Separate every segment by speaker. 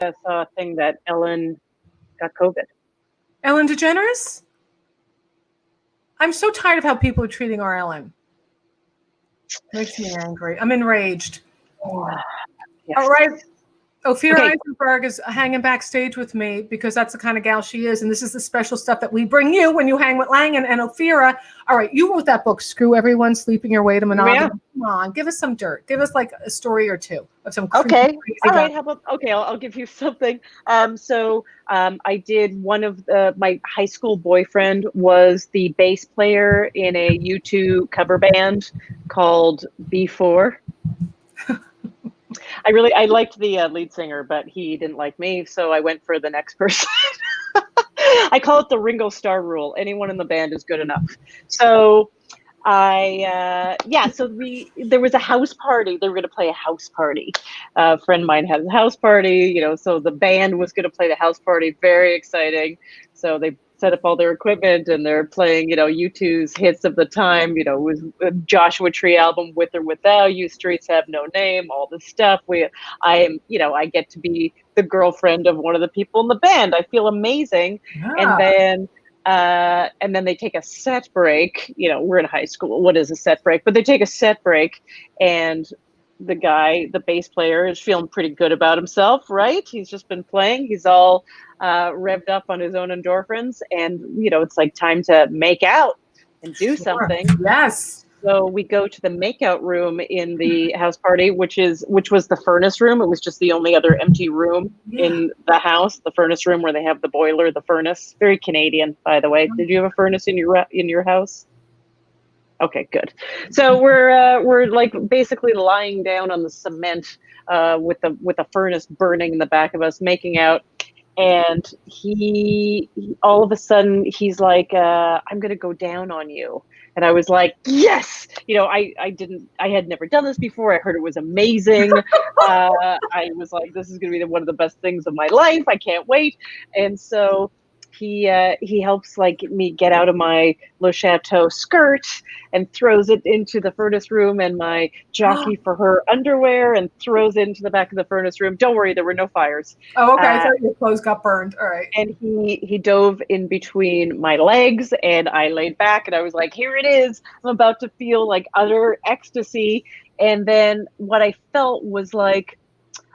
Speaker 1: saw a thing that Ellen got COVID.
Speaker 2: Ellen DeGeneres? I'm so tired of how people are treating our Ellen. Makes me angry. I'm enraged.
Speaker 1: Yes.
Speaker 2: All right. Ophira
Speaker 1: Okay.
Speaker 2: Eisenberg is hanging backstage with me because that's the kind of gal she is. And this is the special stuff that we bring you when you hang with Langan and Ophira. All right. You wrote that book, Screw Everyone, Sleeping Your Way to Monogamy.
Speaker 1: Yeah.
Speaker 2: Come on. Give us some dirt. Give us like a story or two of some
Speaker 1: Okay.
Speaker 2: crazy
Speaker 1: All
Speaker 2: guy.
Speaker 1: right. How about, okay, I'll give you something. I did one of my high school boyfriend was the bass player in a U2 cover band called B4. I liked the lead singer, but he didn't like me, so I went for the next person. I call it the Ringo Starr rule. Anyone in the band is good enough. So there was a house party. They were going to play a house party. A friend of mine had a house party, so the band was going to play the house party. Very exciting. So they set up all their equipment and they're playing, U2's hits of the time, with Joshua Tree album, With or Without You, Streets Have No Name, all this stuff. I get to be the girlfriend of one of the people in the band. I feel amazing.
Speaker 2: Yeah.
Speaker 1: And then they take a set break. We're in high school. What is a set break? But they take a set break, and the bass player, is feeling pretty good about himself, right? He's just been playing. He's all revved up on his own endorphins, and it's like time to make out and do something.
Speaker 2: Yes.
Speaker 1: So we go to the makeout room in the house party, which was the furnace room. It was just the only other empty room in the house, the furnace room where they have the boiler, the furnace. Very Canadian, by the way. Did you have a furnace in your house? Okay, good. So we're like basically lying down on the cement with a furnace burning in the back of us, making out. And he all of a sudden he's like, I'm gonna go down on you. And I was like, yes. I had never done this before. I heard it was amazing. I was like, this is gonna be one of the best things of my life. I can't wait. And so he helps like me get out of my Le Chateau skirt and throws it into the furnace room and my jockey for her underwear and throws it into the back of the furnace room. Don't worry, there were no fires.
Speaker 2: Oh, okay. I thought your clothes got burned. All right.
Speaker 1: And he dove in between my legs and I laid back and I was like, here it is. I'm about to feel like utter ecstasy. And then what I felt was like,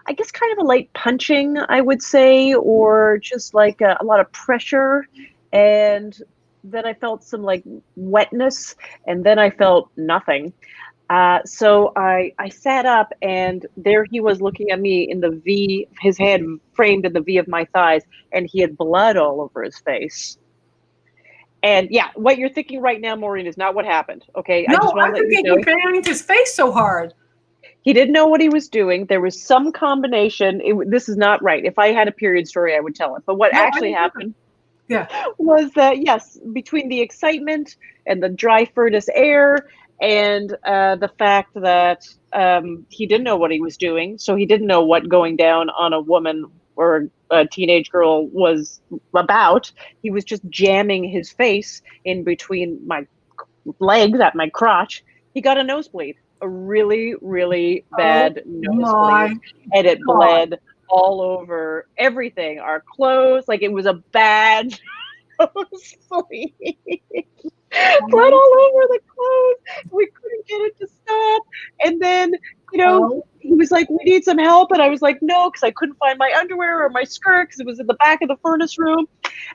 Speaker 1: I guess kind of a light punching, I would say, or just like a lot of pressure. And then I felt some like wetness, and then I felt nothing. So I sat up, and there he was looking at me in the V, his head framed in the V of my thighs, and he had blood all over his face. And yeah, what you're thinking right now, Maureen, is not what happened. Okay,
Speaker 2: No,
Speaker 1: I just want to let you know.
Speaker 2: He banged his face so hard.
Speaker 1: He didn't know what he was doing. There was some combination. This is not right. If I had a period story, I would tell it. But what actually happened was that, yes, between the excitement and the dry furnace air and the fact that he didn't know what he was doing, so he didn't know what going down on a woman or a teenage girl was about. He was just jamming his face in between my legs at my crotch. He got a nosebleed. A really, really bad nosebleed, and it bled all over everything. Our clothes, like it was a bad nosebleed. Blood all over the clothes. We couldn't get it to stop. And then, he was like, we need some help. And I was like, no, because I couldn't find my underwear or my skirt because it was in the back of the furnace room.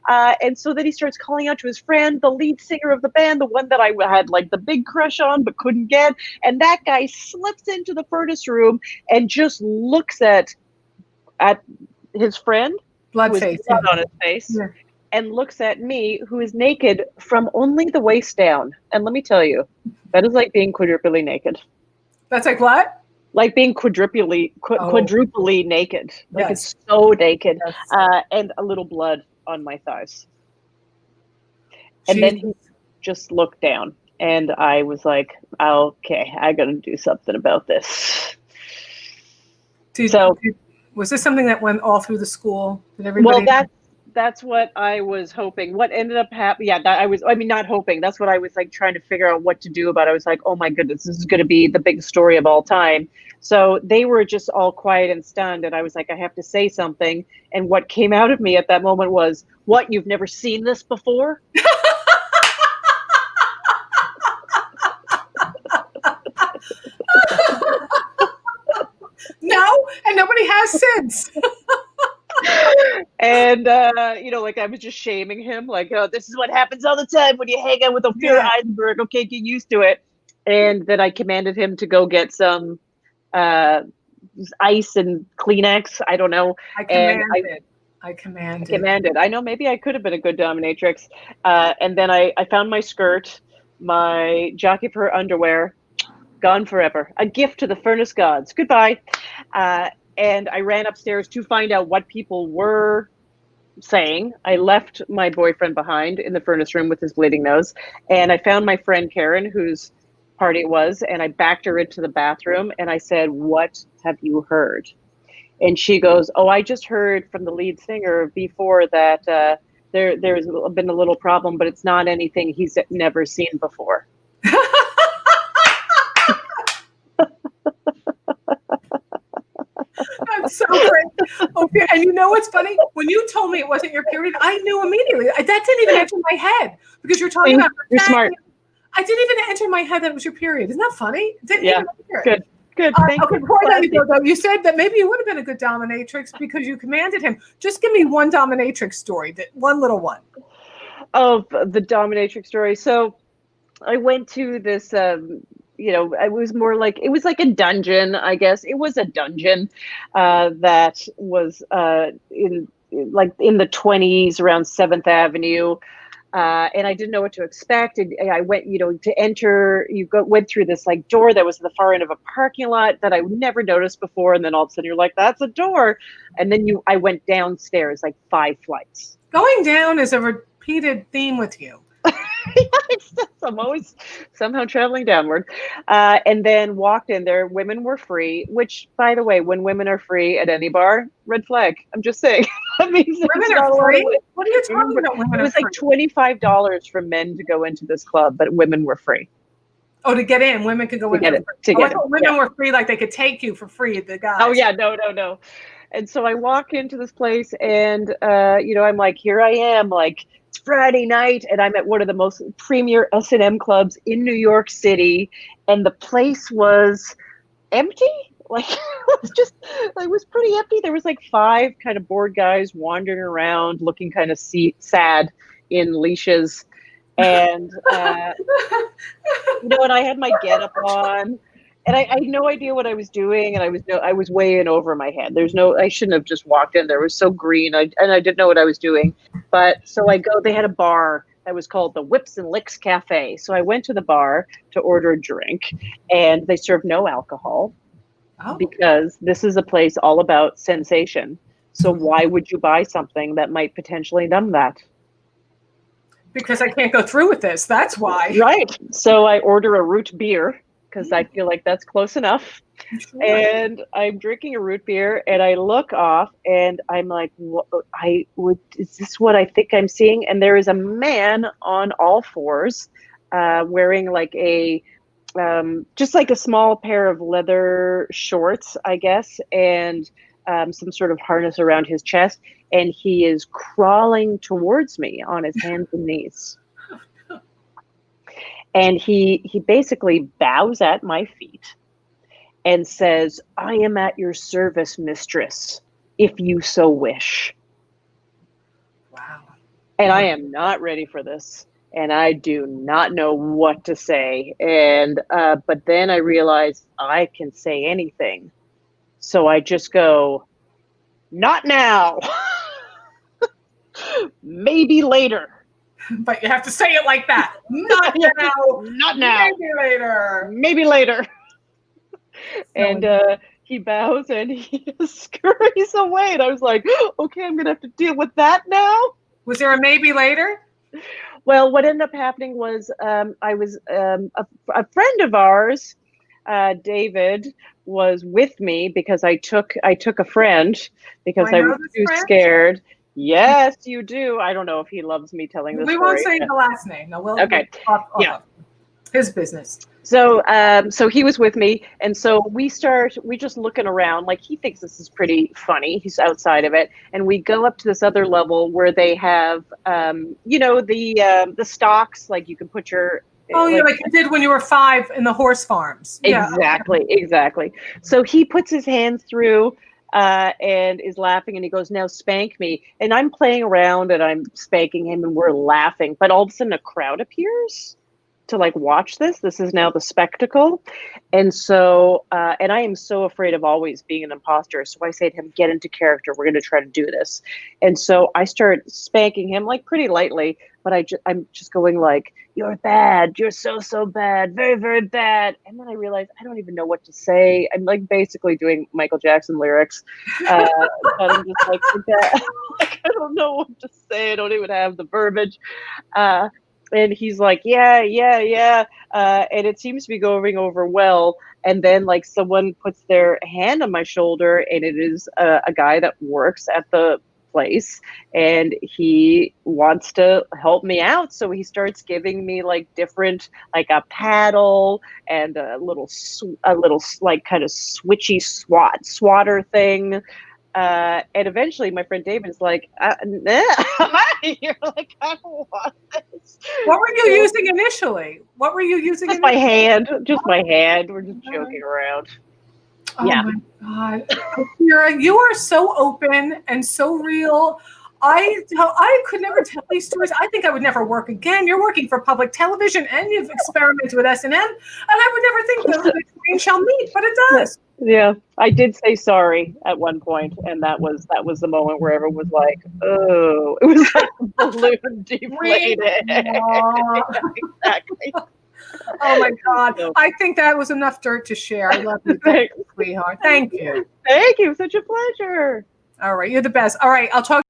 Speaker 1: And so then he starts calling out to his friend, the lead singer of the band, the one that I had like the big crush on but couldn't get. And that guy slips into the furnace room and just looks at his friend,
Speaker 2: blood
Speaker 1: on his face, and looks at me, who is naked from only the waist down. And let me tell you, that is like being quadruply naked.
Speaker 2: That's like what?
Speaker 1: Like being quadruply naked. Like it's so naked. And a little blood on my thighs. And then he just looked down, and I was like, okay, I got to do something about this.
Speaker 2: Was this something that went all through the school? Did everybody?
Speaker 1: Well, That's what I was hoping. What ended up happening? Yeah, I mean, not hoping. That's what I was like trying to figure out what to do about it. I was like, oh my goodness, this is going to be the big story of all time. So they were just all quiet and stunned. And I was like, I have to say something. And what came out of me at that moment was, what, you've never seen this before?
Speaker 2: No, and nobody has since.
Speaker 1: And like I was just shaming him, like, oh, this is what happens all the time when you hang out with Ophira Eisenberg. Okay, get used to it. And then I commanded him to go get some ice and Kleenex. I don't know.
Speaker 2: I commanded.
Speaker 1: I know, maybe I could have been a good dominatrix. And then I found my skirt, my jockey for her underwear, gone forever. A gift to the furnace gods. Goodbye. And I ran upstairs to find out what people were saying. I left my boyfriend behind in the furnace room with his bleeding nose. And I found my friend Karen, whose party it was, and I backed her into the bathroom and I said, what have you heard? And she goes, oh, I just heard from the lead singer of B4 that there's been a little problem, but it's not anything he's never seen before.
Speaker 2: That's so great. Okay, and you know what's funny? When you told me it wasn't your period, I knew immediately. That didn't even enter my head because you're talking about.
Speaker 1: You're smart.
Speaker 2: I didn't even enter my head that it was your period. Isn't that funny?
Speaker 1: Yeah. Good. Thank
Speaker 2: you. Before I let you go, though, you said that maybe you would have been a good dominatrix because you commanded him. Just give me one dominatrix story, one little one.
Speaker 1: Of the dominatrix story. So I went to this. It was more like, it was like a dungeon, I guess. It was a dungeon that was in the 20s around 7th Avenue. And I didn't know what to expect. And I went, to enter, went through this like door that was at the far end of a parking lot that I never noticed before. And then all of a sudden you're like, that's a door. And then I went downstairs like 5 flights.
Speaker 2: Going down is a repeated theme with you.
Speaker 1: I'm always somehow traveling downward. And then walked in there. Women were free, which, by the way, when women are free at any bar, red flag. I'm just saying. That means
Speaker 2: women are free? What are you talking about?
Speaker 1: It was like $25 for men to go into this club, but women were free.
Speaker 2: Oh, to get in, women could go in. Women were free, like they could take you for free. The guys.
Speaker 1: Oh yeah, no. And so I walk into this place, and I'm like, here I am, like. It's Friday night, and I'm at one of the most premier S&M clubs in New York City, and the place was empty. Like it was pretty empty. There was like 5 kind of bored guys wandering around, looking kind of sad in leashes, and and I had my getup on. And I had no idea what I was doing, and I was way in over my head. I shouldn't have just walked in there. It was so green, and I didn't know what I was doing. But so I go. They had a bar that was called the Whips and Licks Cafe. So I went to the bar to order a drink, and they served no alcohol because this is a place all about sensation. So why would you buy something that might potentially numb that?
Speaker 2: Because I can't go through with this. That's why.
Speaker 1: Right. So I order a root beer, because I feel like that's close enough. Sure. And I'm drinking a root beer, and I look off, and I'm like, is this what I think I'm seeing? And there is a man on all fours wearing like just like a small pair of leather shorts, I guess, and some sort of harness around his chest. And he is crawling towards me on his hands and knees. And he basically bows at my feet and says, I am at your service, mistress, if you so wish.
Speaker 2: Wow.
Speaker 1: And I am not ready for this. And I do not know what to say. And but then I realize I can say anything. So I just go, not now. Maybe later.
Speaker 2: But you have to say it like that. Not now.
Speaker 1: Not now.
Speaker 2: Maybe later.
Speaker 1: And he bows and he scurries away. And I was like, okay, I'm going to have to deal with that now.
Speaker 2: Was there a maybe later?
Speaker 1: Well, what ended up happening was I was a friend of ours, David, was with me because I took a friend because I was too scared. Yes, you do. I don't know if he loves me telling this
Speaker 2: We
Speaker 1: story.
Speaker 2: won't say the last name. No, we'll
Speaker 1: Okay.
Speaker 2: off
Speaker 1: Yeah.
Speaker 2: of his business.
Speaker 1: So, so he was with me, and so we just looking around, like he thinks this is pretty funny. He's outside of it, and we go up to this other level where they have, the stocks, like you can put your.
Speaker 2: Oh, yeah, like you did when you were 5 in the horse farms. Yeah.
Speaker 1: Exactly. So he puts his hands through and is laughing, and he goes, "Now spank me." And I'm playing around and I'm spanking him and we're laughing, but all of a sudden a crowd appears to like watch this. This is now the spectacle. And so, and I am so afraid of always being an imposter. So I say to him, get into character. We're going to try to do this. And so I start spanking him like pretty lightly, but I'm just going like, you're bad. You're so bad. Very, very bad. And then I realize I don't even know what to say. I'm like basically doing Michael Jackson lyrics. But I'm just like, I don't know what to say. I don't even have the verbiage. And he's like, yeah. And it seems to be going over well. And then like someone puts their hand on my shoulder, and it is a guy that works at the place, and he wants to help me out. So he starts giving me like different, like a paddle and a little like kind of switchy swatter thing. And eventually my friend David is like, nah. You're like, I don't want this.
Speaker 2: What were you using initially? What were you using?
Speaker 1: Just my hand. We're just joking around.
Speaker 2: Oh my God. Ophira, you are so open and so real. I could never tell these stories. I think I would never work again. You're working for public television and you've experimented with S&M, and I would never think that the train shall meet, but it does.
Speaker 1: Yeah, I did say sorry at one point, and that was the moment where everyone was like, "Oh," it was like a balloon deflated. Exactly.
Speaker 2: Oh my God! I think that was enough dirt to share. I love you, sweetheart. Thank you.
Speaker 1: Thank you. Such a pleasure.
Speaker 2: All right, you're the best. All right, I'll talk.